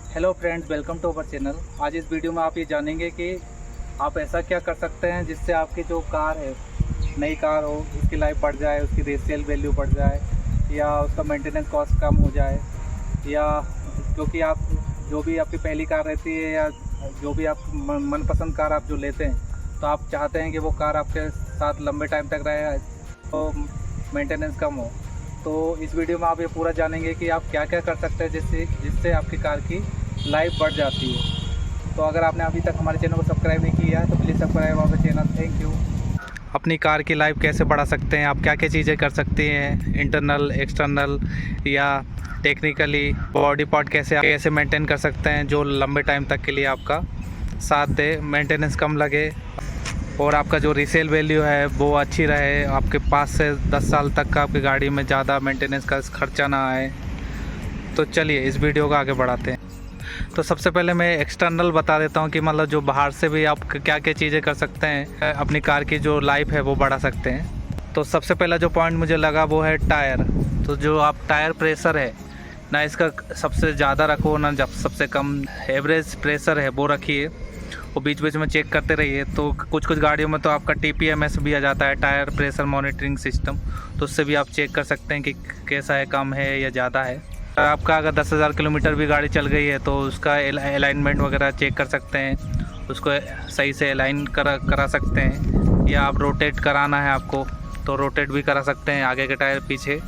Hello friends, welcome to our channel. आज इस video में आप ये जानेंगे कि आप ऐसा क्या कर सकते हैं जिससे आपकी जो कार है, नई कार हो, उसकी लाइफ बढ़ जाए, उसकी रीसेल वैल्यू बढ़ जाए, या उसका मेंटेनेंस कॉस्ट कम हो जाए, या क्योंकि आप जो भी आपकी पहली कार रहती है या जो भी आप मनपसंद कार आप जो लेते हैं, तो आप चाहते हैं कि वो कार आपके साथ लंबे टाइम तक रहे तो मेंटेनेंस कम हो। तो इस वीडियो में आप ये पूरा जानेंगे कि आप क्या क्या कर सकते हैं जिससे आपकी कार की लाइफ बढ़ जाती है। तो अगर आपने अभी तक हमारे चैनल को सब्सक्राइब नहीं किया है तो please subscribe our channel. Thank you. अपनी कार की लाइफ कैसे बढ़ा सकते हैं, आप क्या क्या चीज़ें कर सकते हैं, इंटरनल एक्सटर्नल या टेक्निकली बॉडी पार्ट कैसे मेंटेन कर सकते हैं जो लंबे टाइम तक के लिए आपका साथ दे, मेंटेनेंस कम लगे और आपका जो रीसेल वैल्यू है वो अच्छी रहे, आपके पास से 10 साल तक का आपकी गाड़ी में ज़्यादा मेंटेनेंस का खर्चा ना आए। तो चलिए इस वीडियो को आगे बढ़ाते हैं। तो सबसे पहले मैं एक्सटर्नल बता देता हूँ कि मतलब जो बाहर से भी आप क्या क्या चीज़ें कर सकते हैं, अपनी कार की जो लाइफ है वो बढ़ा सकते हैं। तो सबसे पहला जो पॉइंट मुझे लगा वो है टायर। तो जो आप टायर प्रेशर है ना, इसका सबसे ज़्यादा रखो ना जब सबसे कम, एवरेज प्रेशर है वो रखिए, वो बीच बीच में चेक करते रहिए। तो कुछ कुछ गाड़ियों में तो आपका TPMS भी आ जाता है, टायर प्रेशर मॉनिटरिंग सिस्टम, तो उससे भी आप चेक कर सकते हैं कि कैसा है, कम है या ज़्यादा है। आपका अगर 10,000 किलोमीटर भी गाड़ी चल गई है तो उसका अलाइनमेंट वगैरह चेक कर सकते हैं, उसको सही से अलाइन करा सकते हैं। या आप रोटेट कराना है आपको तो रोटेट भी करा सकते हैं, आगे के टायर पीछे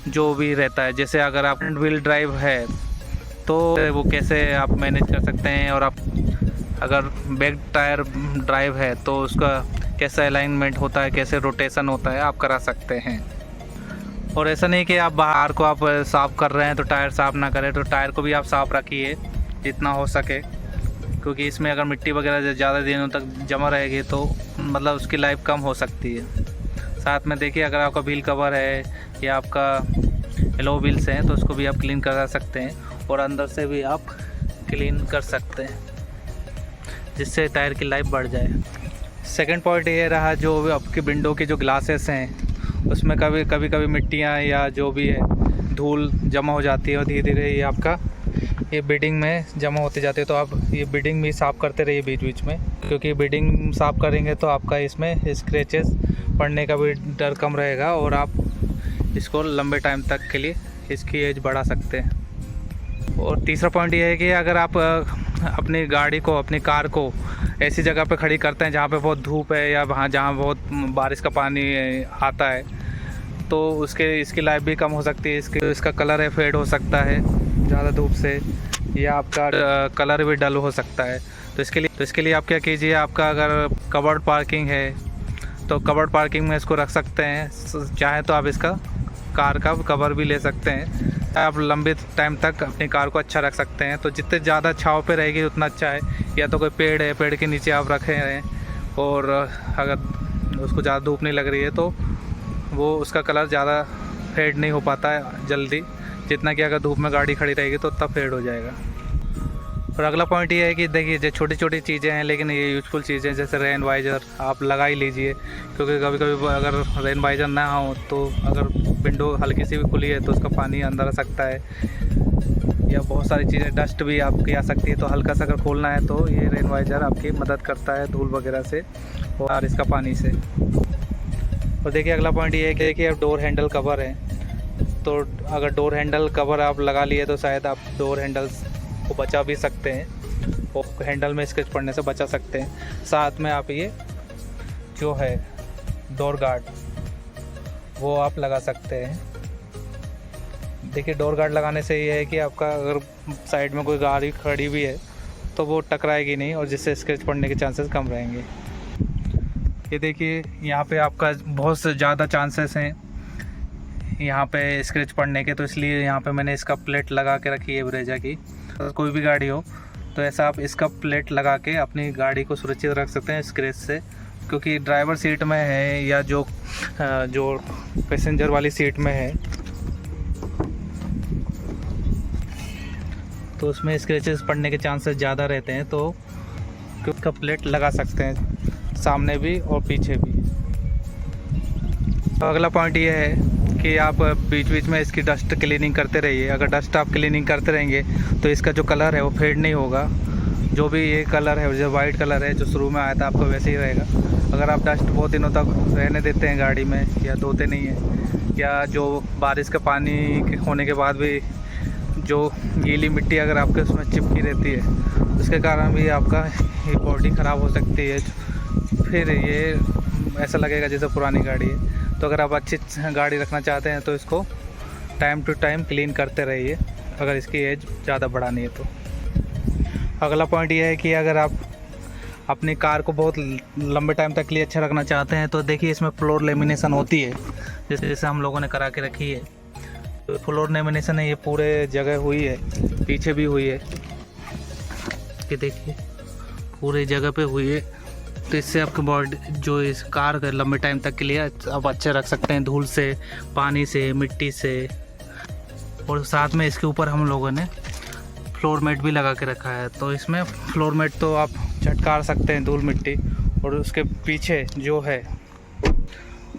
जो भी रहता है। जैसे अगर आप फ्रंट व्हील ड्राइव है तो वो कैसे आप मैनेज कर सकते हैं, और आप अगर बैक टायर ड्राइव है तो उसका कैसा अलाइनमेंट होता है, कैसे रोटेशन होता है, आप करा सकते हैं। और ऐसा नहीं कि आप बाहर को आप साफ़ कर रहे हैं तो टायर साफ़ ना करें, तो टायर को भी आप साफ़ रखिए जितना हो सके, क्योंकि इसमें अगर मिट्टी वगैरह ज़्यादा दिनों तक जमा रहेगी तो मतलब उसकी लाइफ कम हो सकती है। साथ में देखिए, अगर आपका व्हील कवर है या आपका एलो व्हील्स हैं तो उसको भी आप क्लीन करा सकते हैं, और अंदर से भी आप क्लीन कर सकते हैं जिससे टायर की लाइफ बढ़ जाए। सेकंड पॉइंट ये रहा, जो आपकी विंडो की जो ग्लासेस हैं उसमें कभी मिट्टियाँ या जो भी है धूल जमा हो जाती है और धीरे धीरे ये आपका ये बीडिंग में जमा होती जाती है। तो आप ये बीडिंग भी साफ़ करते रहिए बीच बीच में, क्योंकि बीडिंग साफ़ करेंगे तो आपका इसमें स्क्रैचेस पड़ने का भी डर कम रहेगा और आप इसको लंबे टाइम तक के लिए इसकी एज बढ़ा सकते हैं। और तीसरा पॉइंट ये है कि अगर आप अपनी गाड़ी को, अपनी कार को ऐसी जगह पे खड़ी करते हैं जहाँ पे बहुत धूप है या वहाँ जहाँ बहुत बारिश का पानी आता है, तो इसकी लाइफ भी कम हो सकती है। इसका कलर है फेड हो सकता है ज़्यादा धूप से, या आपका कलर भी डल हो सकता है। तो इसके लिए आप क्या कीजिए, आपका अगर कवर्ड पार्किंग है तो कवर्ड पार्किंग में इसको रख सकते हैं। चाहे तो आप इसका कार का कवर भी ले सकते हैं, आप लंबे टाइम तक अपनी कार को अच्छा रख सकते हैं। तो जितने ज़्यादा छाँव पे रहेगी उतना अच्छा है। या तो कोई पेड़ है, पेड़ के नीचे आप रखे हैं, और अगर उसको ज़्यादा धूप नहीं लग रही है तो वो उसका कलर ज़्यादा फेड नहीं हो पाता है जल्दी, जितना कि अगर धूप में गाड़ी खड़ी रहेगी तो तब फेड हो जाएगा। और अगला पॉइंट ये है कि देखिए, जो छोटी छोटी चीज़ें हैं लेकिन ये यूज़फुल चीज़ें, जैसे रेन वाइज़र आप लगा ही लीजिए, क्योंकि कभी कभी अगर रेन वाइज़र ना हो तो अगर विंडो हल्की सी भी खुली है तो उसका पानी अंदर आ सकता है, या बहुत सारी चीज़ें, डस्ट भी आपकी आ सकती है। तो हल्का सा अगर खोलना है तो ये रेन वाइज़र आपकी मदद करता है धूल वगैरह से और इसका पानी से। और देखिए अगला पॉइंट ये है कि अब डोर हैंडल कवर है, तो अगर डोर हैंडल कवर आप लगा लिए तो शायद आप डोर हैंडल्स को बचा भी सकते हैं, और हैंडल में स्क्रैच पड़ने से बचा सकते हैं। साथ में आप ये जो है डोर गार्ड वो आप लगा सकते हैं। देखिए, डोर गार्ड लगाने से ये है कि आपका अगर साइड में कोई गाड़ी खड़ी भी है तो वो टकराएगी नहीं, और जिससे स्क्रैच पड़ने के चांसेस कम रहेंगे। ये देखिए, यहाँ पे आपका बहुत से ज़्यादा चांसेस हैं यहाँ पे स्क्रैच पड़ने के, तो इसलिए यहाँ पे मैंने इसका प्लेट लगा के रखी है ब्रेजा की। तो कोई भी गाड़ी हो तो ऐसा आप इसका प्लेट लगा के अपनी गाड़ी को सुरक्षित रख सकते हैं स्क्रैच से, क्योंकि ड्राइवर सीट में है या जो पैसेंजर वाली सीट में है तो उसमें स्क्रैचेस पड़ने के चांसेस ज़्यादा रहते हैं। तो उसका प्लेट लगा सकते हैं सामने भी और पीछे भी। तो अगला पॉइंट ये है कि आप बीच बीच में इसकी डस्ट क्लीनिंग करते रहिए। अगर डस्ट आप क्लीनिंग करते रहेंगे तो इसका जो कलर है वो फेड नहीं होगा। जो भी ये कलर है, जो वाइट कलर है जो शुरू में आया था, आपका वैसे ही रहेगा। अगर आप डस्ट बहुत दिनों तक रहने देते हैं गाड़ी में या धोते नहीं हैं, या जो बारिश का पानी के होने के बाद भी जो गीली मिट्टी अगर आपके उसमें चिपकी रहती है, उसके कारण भी आपका ये बॉडी ख़राब हो सकती है। फिर ये ऐसा लगेगा जैसे पुरानी गाड़ी है। तो अगर आप अच्छी गाड़ी रखना चाहते हैं तो इसको टाइम टू टाइम क्लीन करते रहिए, अगर इसकी एज ज़्यादा बढ़ानी है तो। अगला पॉइंट ये है कि अगर आप अपनी कार को बहुत लंबे टाइम तक के लिए अच्छा रखना चाहते हैं तो देखिए इसमें फ्लोर लेमिनेशन होती है, जैसे हम लोगों ने करा के रखी है। तो फ्लोर लेमिनेशन है, ये पूरे जगह हुई है, पीछे भी हुई है, ये देखिए पूरे जगह पे हुई है। तो इससे आपकी बॉडी जो इस कार का लंबे टाइम तक के लिए आप अच्छे रख सकते हैं, धूल से, पानी से, मिट्टी से। और साथ में इसके ऊपर हम लोगों ने फ्लोर मैट भी लगा के रखा है। तो इसमें फ्लोर मैट तो आप झटकार सकते हैं धूल मिट्टी, और उसके पीछे जो है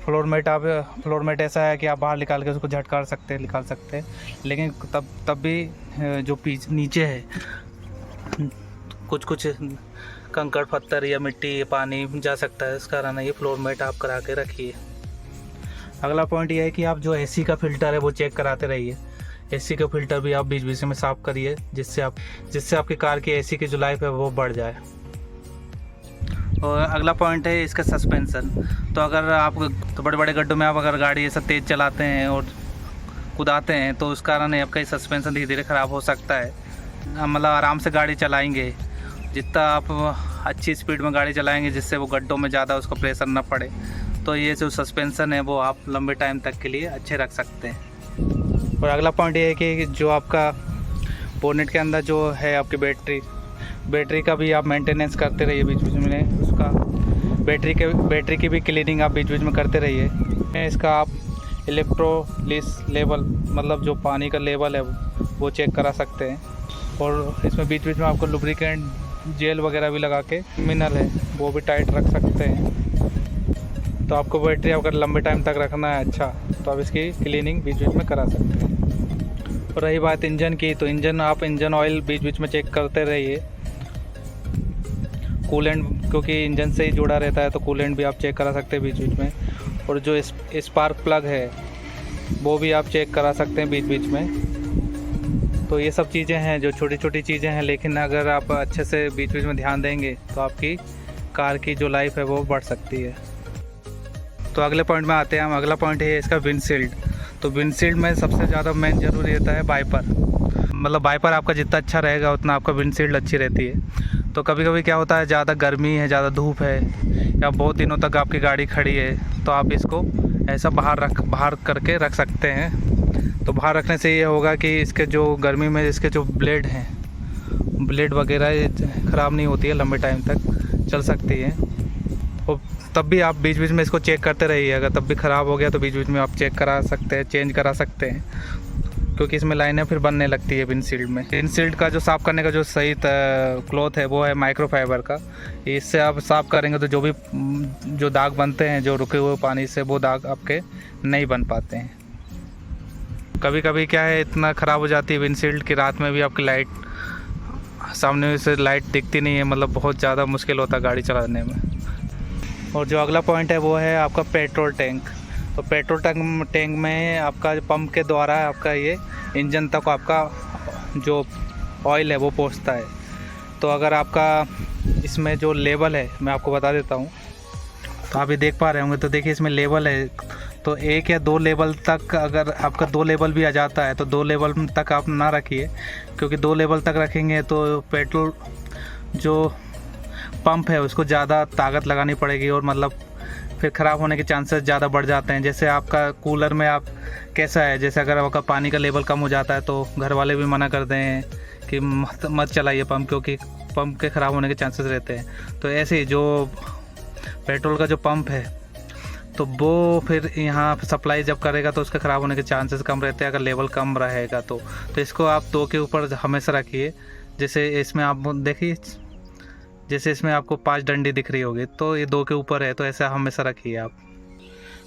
फ्लोर मैट ऐसा है कि आप बाहर निकाल के उसको झटकार सकते हैं, निकाल सकते हैं। लेकिन तब भी जो नीचे है कुछ कंकड़ पत्थर या मिट्टी या पानी जा सकता है, इस कारण ये फ्लोर मैट आप करा के रखिए। अगला पॉइंट ये है कि आप जो एसी का फ़िल्टर है वो चेक कराते रहिए। एसी का फ़िल्टर भी आप बीच बीच में साफ़ करिए, जिससे आपकी कार की एसी की जो लाइफ है वो बढ़ जाए। और अगला पॉइंट है इसका सस्पेंसन। तो अगर आप तो बड़े बड़े गड्ढों में आप अगर गाड़ी ऐसा तेज़ चलाते हैं और कुदाते हैं तो उस कारण आपका ये सस्पेंसन धीरे धीरे ख़राब हो सकता है। मतलब आराम से गाड़ी चलाएंगे, जितना आप अच्छी स्पीड में गाड़ी चलाएंगे जिससे वो गड्ढों में ज़्यादा उसका प्रेशर ना पड़े, तो ये जो सस्पेंसन है वो आप लंबे टाइम तक के लिए अच्छे रख सकते हैं। और अगला पॉइंट ये है कि जो आपका बोनेट के अंदर जो है आपकी बैटरी का भी आप मेंटेनेंस करते रहिए बीच बीच में। उसका बैटरी की भी क्लीनिंग आप बीच बीच में करते रहिए। इसका आप इलेक्ट्रोलिस लेवल, मतलब जो पानी का लेवल है वो चेक करा सकते हैं। और इसमें बीच बीच में आपको लुब्रिकेंट जेल वगैरह भी लगा के मिनरल है वो भी टाइट रख सकते हैं। तो आपको बैटरी अगर लंबे टाइम तक रखना है अच्छा, तो आप इसकी क्लीनिंग बीच बीच में करा सकते हैं। और रही बात इंजन की, तो इंजन ऑयल बीच बीच में चेक करते रहिए। कूलेंट, क्योंकि इंजन से ही जुड़ा रहता है, तो कूलेंट भी आप चेक करा सकते हैं बीच बीच में। और जो स्पार्क प्लग है वो भी आप चेक करा सकते हैं बीच बीच में। तो ये सब चीज़ें हैं जो छोटी छोटी चीज़ें हैं, लेकिन अगर आप अच्छे से बीच बीच में ध्यान देंगे तो आपकी कार की जो लाइफ है वो बढ़ सकती है। तो अगले पॉइंट में आते हैं हम। अगला पॉइंट है इसका विंडशील्ड। तो विंडशील्ड में सबसे ज़्यादा मेन ज़रूरी रहता है वाइपर। मतलब वाइपर आपका जितना अच्छा रहेगा उतना आपका विंडशील्ड अच्छी रहती है। तो कभी कभी क्या होता है, ज़्यादा गर्मी है, ज़्यादा धूप है, या बहुत दिनों तक आपकी गाड़ी खड़ी है, तो आप इसको ऐसा बाहर करके रख सकते हैं। तो बाहर रखने से ये होगा कि इसके जो गर्मी में इसके जो ब्लेड वगैरह ख़राब नहीं होती है, लंबे टाइम तक चल सकती है। और तब भी आप बीच बीच में इसको चेक करते रहिए। अगर तब भी ख़राब हो गया तो बीच बीच में आप चेक करा सकते हैं, चेंज करा सकते हैं, क्योंकि इसमें लाइनें फिर बनने लगती है विंडशील्ड में। विंडशील्ड का जो साफ़ करने का जो सही क्लॉथ है वो है माइक्रोफाइबर का। इससे आप साफ़ करेंगे तो जो दाग बनते हैं जो रुके हुए पानी से, वो दाग आपके नहीं बन पाते हैं। कभी कभी क्या है, इतना ख़राब हो जाती है विंडशील्ड कि रात में भी आपकी लाइट, सामने से लाइट दिखती नहीं है। मतलब बहुत ज़्यादा मुश्किल होता है गाड़ी चलाने में। और जो अगला पॉइंट है वो है आपका पेट्रोल टैंक। तो पेट्रोल टैंक में आपका पंप के द्वारा आपका ये इंजन तक आपका जो ऑयल है वो पहुंचता है। तो अगर आपका इसमें जो लेवल है मैं आपको बता देता हूँ, तो आप ये देख पा रहे होंगे। तो देखिए इसमें लेवल है, तो 1 या 2 लेवल तक, अगर आपका 2 लेवल भी आ जाता है तो 2 लेवल तक आप ना रखिए, क्योंकि 2 लेवल तक रखेंगे तो पेट्रोल जो पंप है उसको ज़्यादा ताकत लगानी पड़ेगी, और मतलब फिर ख़राब होने के चांसेस ज़्यादा बढ़ जाते हैं। जैसे आपका कूलर में आप कैसा है, जैसे अगर आपका पानी का लेवल कम हो जाता है तो घर वाले भी मना करते हैं कि मत चलाइए पंप, क्योंकि पंप के ख़राब होने के चांसेस रहते हैं। तो ऐसे ही जो पेट्रोल का जो पंप है तो वो फिर यहाँ सप्लाई जब करेगा तो उसके ख़राब होने के चांसेस कम रहते हैं, अगर लेवल कम रहेगा तो इसको आप 2 के ऊपर हमेशा रखिए। जैसे इसमें आप देखिए, जैसे इसमें आपको 5 डंडी दिख रही होगी, तो ये 2 के ऊपर है, तो ऐसा हमेशा रखिए आप।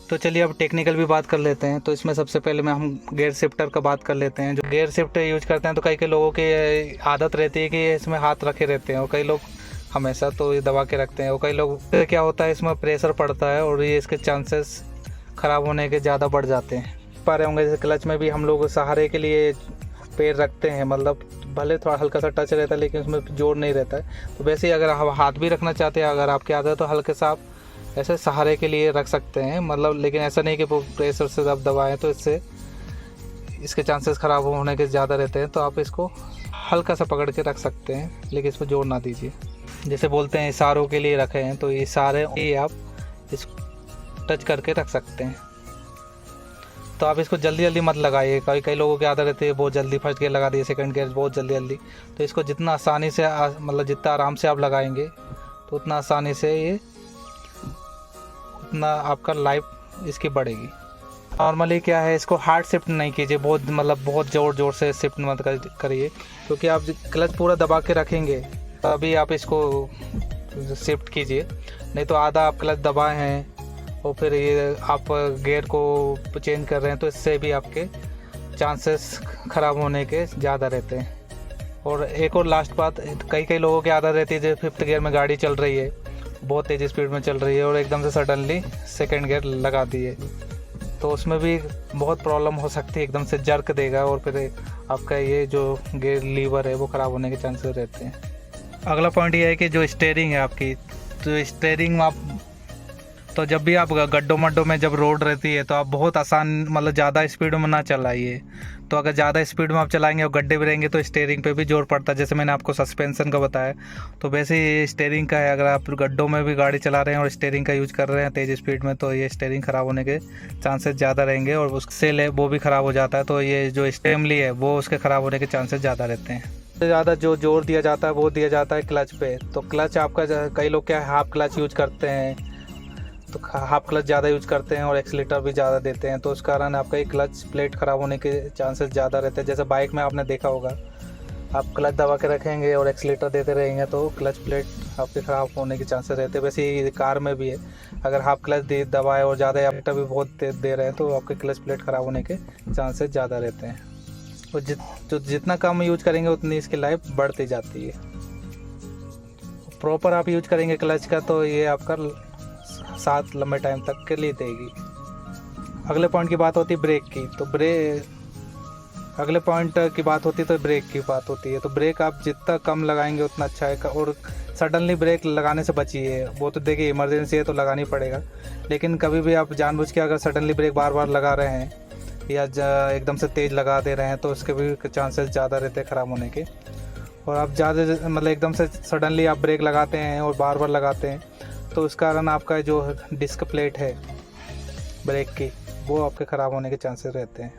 तो चलिए अब टेक्निकल भी बात कर लेते हैं। तो इसमें सबसे पहले में हम गेयर शिफ्टर का बात कर लेते हैं। जो गेयर शिफ्टर यूज करते हैं तो कई लोगों की आदत रहती है कि इसमें हाथ रखे रहते हैं, और कई लोग हमेशा तो ये दबा के रखते हैं, और कई लोग क्या होता है इसमें प्रेशर पड़ता है और ये इसके चांसेस ख़राब होने के ज़्यादा बढ़ जाते हैं। पा रहे होंगे जैसे क्लच में भी हम लोग सहारे के लिए पैर रखते हैं, मतलब भले थोड़ा हल्का सा टच रहता है लेकिन उसमें जोर नहीं रहता है। तो वैसे ही अगर हम हाथ भी रखना चाहते हैं, अगर आपके आदत है तो हल्के सा आप ऐसे सहारे के लिए रख सकते हैं, मतलब लेकिन ऐसा नहीं कि प्रेशर से आप दबाएं तो इससे इसके चांसेस ख़राब होने के ज़्यादा रहते हैं। तो आप इसको हल्का सा पकड़ के रख सकते हैं, लेकिन इसमें जोर ना दीजिए। जैसे बोलते हैं इशारों के लिए रखे हैं, तो इशारे ये आप इस टच करके रख सकते हैं। तो आप इसको जल्दी जल्दी मत लगाइए, कई लोगों की आदत रहती है बहुत जल्दी फर्स्ट गियर लगा दिए, सेकंड गियर बहुत जल्दी। तो इसको जितना आसानी से मतलब जितना आराम से आप लगाएंगे तो उतना आसानी से ये उतना आपका लाइफ इसकी बढ़ेगी। नॉर्मली क्या है, इसको हार्ड शिफ्ट नहीं कीजिए, बहुत ज़ोर से शिफ्ट मत करिए, क्योंकि आप क्लच पूरा दबा के रखेंगे तभी आप इसको शिफ्ट कीजिए, नहीं तो आधा आप क्लच दबाए हैं और फिर ये आप गियर को चेंज कर रहे हैं तो इससे भी आपके चांसेस ख़राब होने के ज़्यादा रहते हैं। और एक और लास्ट बात, कई लोगों की आदत रहती है जो 5th गियर में गाड़ी चल रही है, बहुत तेज़ी स्पीड में चल रही है और एकदम से सडनली सेकंड गियर लगा दिए, तो उसमें भी बहुत प्रॉब्लम हो सकती है, एकदम से जर्क देगा और फिर आपका ये जो गियर लीवर है वो ख़राब होने के चांसेस रहते हैं। अगला पॉइंट ये है कि जो स्टीयरिंग है आपकी, तो स्टीयरिंग आप तो जब भी आप गड्ढों में जब रोड रहती है तो आप बहुत आसान मतलब ज़्यादा स्पीड में ना चलाइए। तो अगर ज़्यादा स्पीड में आप चलाएंगे और गड्ढे भी रहेंगे तो स्टीयरिंग पे भी जोर पड़ता है, जैसे मैंने आपको सस्पेंशन का बताया। तो वैसे ही स्टीयरिंग का है, अगर आप गड्ढों में भी गाड़ी चला रहे हैं और स्टीयरिंग का यूज कर रहे हैं तेज़ स्पीड में, तो ये स्टीयरिंग ख़राब होने के चांसेस ज़्यादा रहेंगे और उससे वो भी ख़राब हो जाता है। तो ये जो स्टेमली है वो उसके ख़राब होने के चांसेस ज़्यादा रहते हैं। ज़्यादा जो जोर दिया जाता है वो दिया जाता है क्लच पे। तो क्लच आपका कई लोग क्या है हाफ क्लच यूज करते हैं, तो हाफ क्लच ज़्यादा यूज करते हैं और एक्सीलेटर भी ज़्यादा देते हैं, तो उस कारण आपका ये क्लच प्लेट ख़राब होने के चांसेस ज़्यादा रहते हैं। जैसे बाइक में आपने देखा होगा, आप क्लच दबा के रखेंगे और एक्सीलेटर देते रहेंगे तो क्लच प्लेट आपके ख़राब होने के चांसेस रहते हैं। वैसे ही कार में भी है, अगर हाफ क्लच दबाए और ज़्यादा एक्सीलेटर भी बहुत तेज दे रहे हैं तो आपके क्लच प्लेट ख़राब होने के चांसेस ज़्यादा रहते हैं। और जितना कम यूज करेंगे उतनी इसकी लाइफ बढ़ती जाती है। प्रॉपर आप यूज करेंगे क्लच का तो ये आपका साथ लंबे टाइम तक के लिए देगी। अगले पॉइंट की बात होती है ब्रेक की। तो अगले पॉइंट की बात होती है तो ब्रेक की बात होती है। तो ब्रेक आप जितना कम लगाएंगे उतना अच्छा है। और सडनली ब्रेक लगाने से बचिए, वो तो देखिए इमरजेंसी है तो लगानी पड़ेगा, लेकिन कभी भी आप जानबूझ के अगर सडनली ब्रेक बार लगा रहे हैं या एकदम से तेज़ लगा दे रहे हैं तो उसके भी चांसेस ज़्यादा रहते हैं ख़राब होने के। और आप ज़्यादा मतलब एकदम से सडनली आप ब्रेक लगाते हैं और बार लगाते हैं तो उस कारण आपका जो डिस्क प्लेट है ब्रेक की वो आपके ख़राब होने के चांसेस रहते हैं।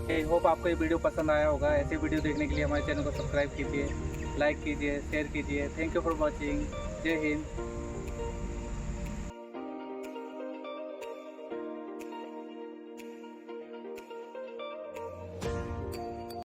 आई होप आपको ये वीडियो पसंद आया होगा। ऐसे वीडियो देखने के लिए हमारे चैनल को सब्सक्राइब कीजिए, लाइक कीजिए, शेयर कीजिए। Thank you for watching. जय हिंद।